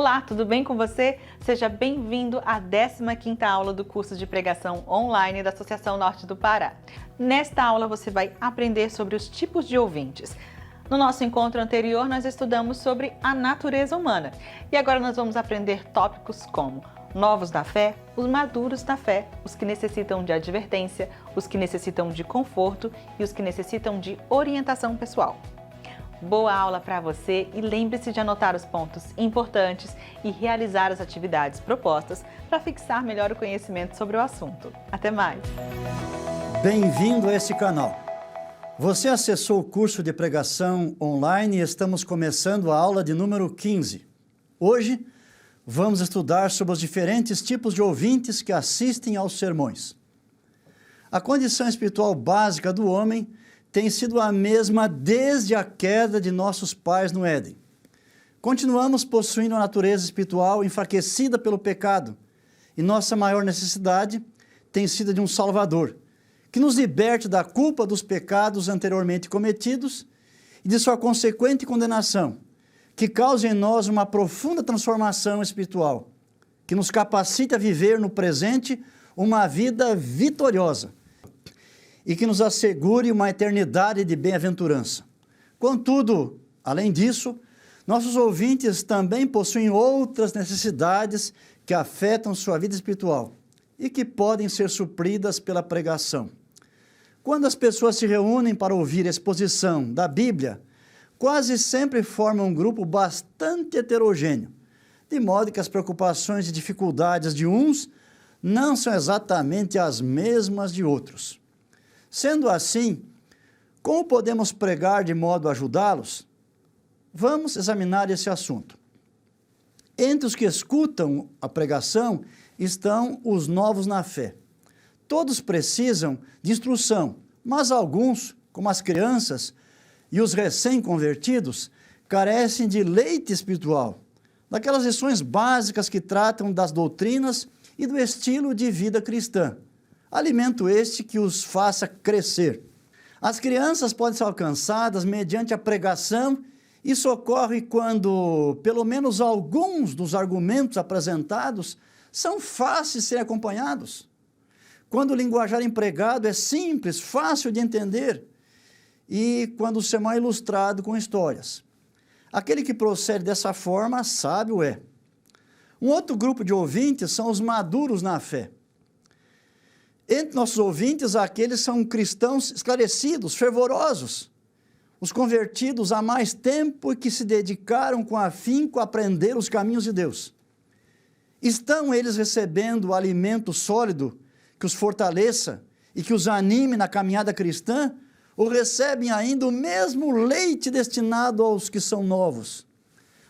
Olá, tudo bem com você? Seja bem-vindo à 15ª aula do curso de pregação online da Associação Norte do Pará. Nesta aula você vai aprender sobre os tipos de ouvintes. No nosso encontro anterior nós estudamos sobre a natureza humana e agora nós vamos aprender tópicos como novos da fé, os maduros da fé, os que necessitam de advertência, os que necessitam de conforto e os que necessitam de orientação pessoal. Boa aula para você e lembre-se de anotar os pontos importantes e realizar as atividades propostas para fixar melhor o conhecimento sobre o assunto. Até mais! Bem-vindo a esse canal. Você acessou o curso de pregação online e estamos começando a aula de número 15. Hoje vamos estudar sobre os diferentes tipos de ouvintes que assistem aos sermões. A condição espiritual básica do homem tem sido a mesma desde a queda de nossos pais no Éden. Continuamos possuindo a natureza espiritual enfraquecida pelo pecado e nossa maior necessidade tem sido de um Salvador, que nos liberte da culpa dos pecados anteriormente cometidos e de sua consequente condenação, que cause em nós uma profunda transformação espiritual, que nos capacite a viver no presente uma vida vitoriosa, e que nos assegure uma eternidade de bem-aventurança. Contudo, além disso, nossos ouvintes também possuem outras necessidades que afetam sua vida espiritual e que podem ser supridas pela pregação. Quando as pessoas se reúnem para ouvir a exposição da Bíblia, quase sempre formam um grupo bastante heterogêneo, de modo que as preocupações e dificuldades de uns não são exatamente as mesmas de outros. Sendo assim, como podemos pregar de modo a ajudá-los? Vamos examinar esse assunto. Entre os que escutam a pregação estão os novos na fé. Todos precisam de instrução, mas alguns, como as crianças e os recém-convertidos, carecem de leite espiritual, daquelas lições básicas que tratam das doutrinas e do estilo de vida cristã. Alimento este que os faça crescer. As crianças podem ser alcançadas mediante a pregação. Isso ocorre quando, pelo menos, alguns dos argumentos apresentados são fáceis de serem acompanhados. Quando o linguajar empregado é simples, fácil de entender, e quando o sermão é ilustrado com histórias. Aquele que procede dessa forma, sábio é. Um outro grupo de ouvintes são os maduros na fé. Entre nossos ouvintes, aqueles são cristãos esclarecidos, fervorosos, os convertidos há mais tempo e que se dedicaram com afinco a aprender os caminhos de Deus. Estão eles recebendo o alimento sólido que os fortaleça e que os anime na caminhada cristã, ou recebem ainda o mesmo leite destinado aos que são novos?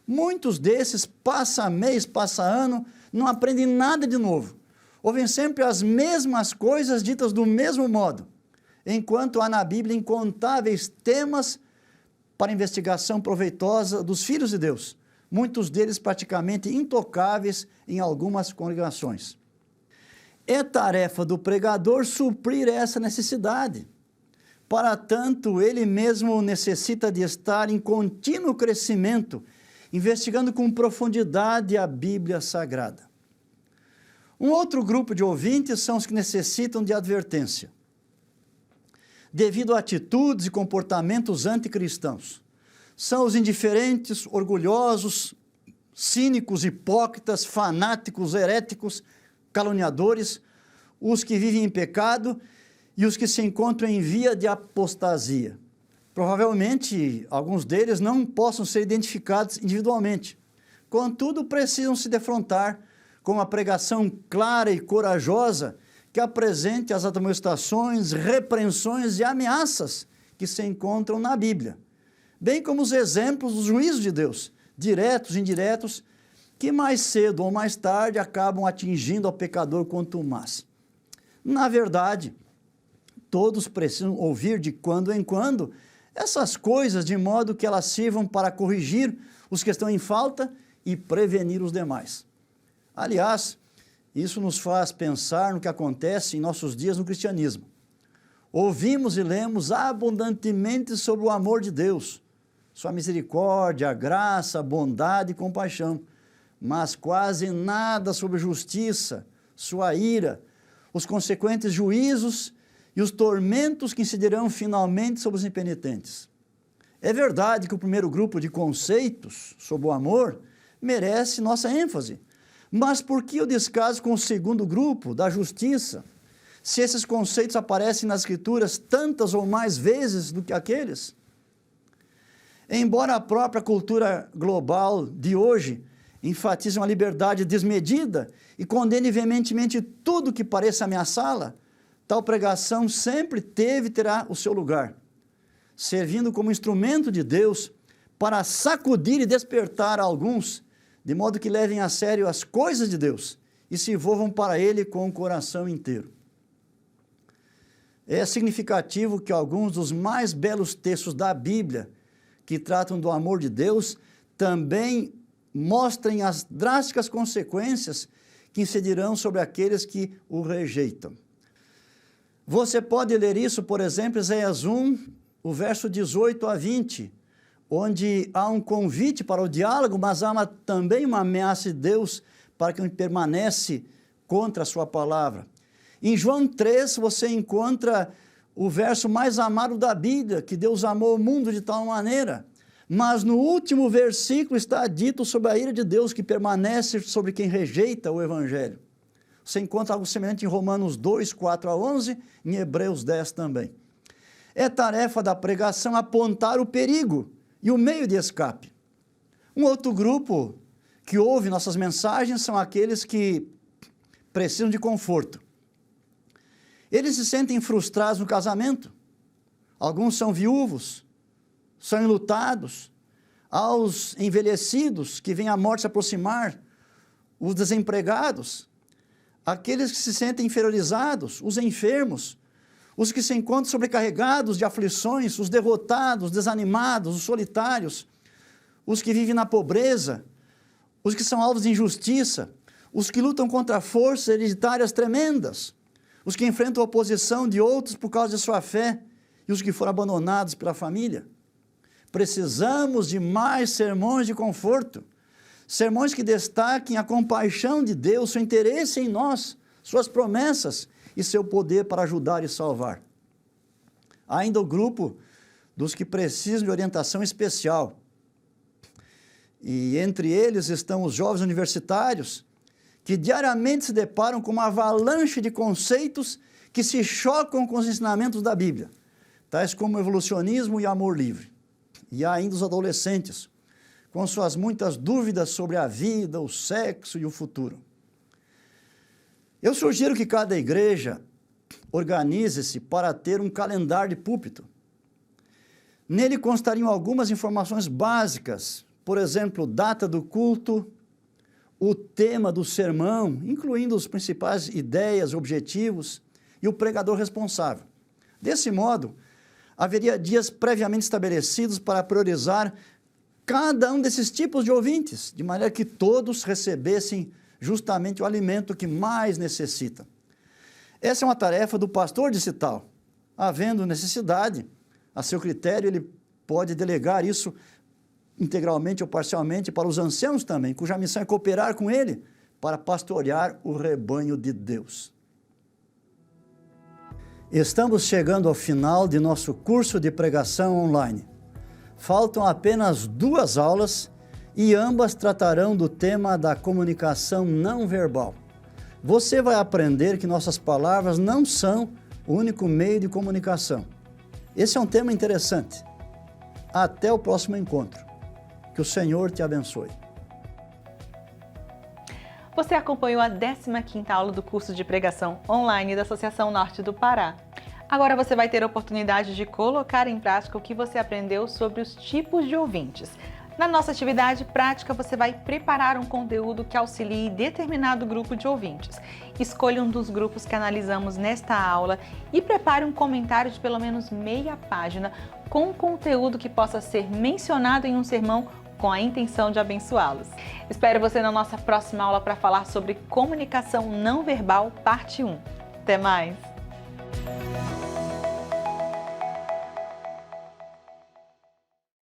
Muitos desses, passa mês, passa ano, não aprendem nada de novo. Ouvem sempre as mesmas coisas ditas do mesmo modo, enquanto há na Bíblia incontáveis temas para investigação proveitosa dos filhos de Deus, muitos deles praticamente intocáveis em algumas congregações. É tarefa do pregador suprir essa necessidade. Para tanto, ele mesmo necessita de estar em contínuo crescimento, investigando com profundidade a Bíblia Sagrada. Um outro grupo de ouvintes são os que necessitam de advertência, devido a atitudes e comportamentos anticristãos. São os indiferentes, orgulhosos, cínicos, hipócritas, fanáticos, heréticos, caluniadores, os que vivem em pecado e os que se encontram em via de apostasia. Provavelmente, alguns deles não possam ser identificados individualmente. Contudo, precisam se defrontar com uma pregação clara e corajosa que apresente as admoestações, repreensões e ameaças que se encontram na Bíblia, bem como os exemplos dos juízos de Deus, diretos e indiretos, que mais cedo ou mais tarde acabam atingindo ao pecador contumaz. Na verdade, todos precisam ouvir de quando em quando essas coisas, de modo que elas sirvam para corrigir os que estão em falta e prevenir os demais. Aliás, isso nos faz pensar no que acontece em nossos dias no cristianismo. Ouvimos e lemos abundantemente sobre o amor de Deus, sua misericórdia, graça, bondade e compaixão. mas quase nada sobre justiça, sua ira, os consequentes juízos e os tormentos que incidirão finalmente sobre os impenitentes. É verdade que o primeiro grupo de conceitos sobre o amor merece nossa ênfase, mas por que o descaso com o segundo grupo, da justiça, se esses conceitos aparecem nas Escrituras tantas ou mais vezes do que aqueles? Embora a própria cultura global de hoje enfatize uma liberdade desmedida e condene veementemente tudo que pareça ameaçá-la, tal pregação sempre teve e terá o seu lugar, servindo como instrumento de Deus para sacudir e despertar alguns, de modo que levem a sério as coisas de Deus e se envolvam para Ele com o coração inteiro. É significativo que alguns dos mais belos textos da Bíblia, que tratam do amor de Deus, também mostrem as drásticas consequências que incidirão sobre aqueles que o rejeitam. Você pode ler isso, por exemplo, Isaías 1, o verso 18 a 20, onde há um convite para o diálogo, mas há também uma ameaça de Deus para quem permanece contra a sua palavra. Em João 3, você encontra o verso mais amado da Bíblia, que Deus amou o mundo de tal maneira. Mas no último versículo está dito sobre a ira de Deus que permanece sobre quem rejeita o Evangelho. Você encontra algo semelhante em Romanos 2, 4 a 11, em Hebreus 10 também. É tarefa da pregação apontar o perigo e o meio de escape. Um outro grupo que ouve nossas mensagens são aqueles que precisam de conforto. Eles se sentem frustrados no casamento. Alguns são viúvos, são enlutados. Aos envelhecidos que vêm a morte se aproximar, os desempregados, aqueles que se sentem inferiorizados, os enfermos, os que se encontram sobrecarregados de aflições, os derrotados, desanimados, os solitários, os que vivem na pobreza, os que são alvos de injustiça, os que lutam contra forças hereditárias tremendas, os que enfrentam a oposição de outros por causa de sua fé e os que foram abandonados pela família. Precisamos de mais sermões de conforto, sermões que destaquem a compaixão de Deus, seu interesse em nós, suas promessas e seu poder para ajudar e salvar. Há ainda o grupo dos que precisam de orientação especial. E entre eles estão os jovens universitários, que diariamente se deparam com uma avalanche de conceitos que se chocam com os ensinamentos da Bíblia, tais como evolucionismo e amor livre. E há ainda os adolescentes, com suas muitas dúvidas sobre a vida, o sexo e o futuro. Eu sugiro que cada igreja organize-se para ter um calendário de púlpito. Nele constariam algumas informações básicas, por exemplo, data do culto, o tema do sermão, incluindo as principais ideias, objetivos e o pregador responsável. Desse modo, haveria dias previamente estabelecidos para priorizar cada um desses tipos de ouvintes, de maneira que todos recebessem justamente o alimento que mais necessitam. Essa é uma tarefa do pastor distrital. Havendo necessidade, a seu critério, ele pode delegar isso integralmente ou parcialmente para os anciãos também, cuja missão é cooperar com ele para pastorear o rebanho de Deus. Estamos chegando ao final de nosso curso de pregação online. Faltam apenas 2 aulas e ambas tratarão do tema da comunicação não verbal. Você vai aprender que nossas palavras não são o único meio de comunicação. Esse é um tema interessante. Até o próximo encontro. Que o Senhor te abençoe. Você acompanhou a 15ª aula do curso de pregação online da Associação Norte do Pará. Agora você vai ter a oportunidade de colocar em prática o que você aprendeu sobre os tipos de ouvintes. Na nossa atividade prática, você vai preparar um conteúdo que auxilie determinado grupo de ouvintes. Escolha um dos grupos que analisamos nesta aula e prepare um comentário de pelo menos meia página com conteúdo que possa ser mencionado em um sermão com a intenção de abençoá-los. Espero você na nossa próxima aula para falar sobre comunicação não verbal, parte 1. Até mais!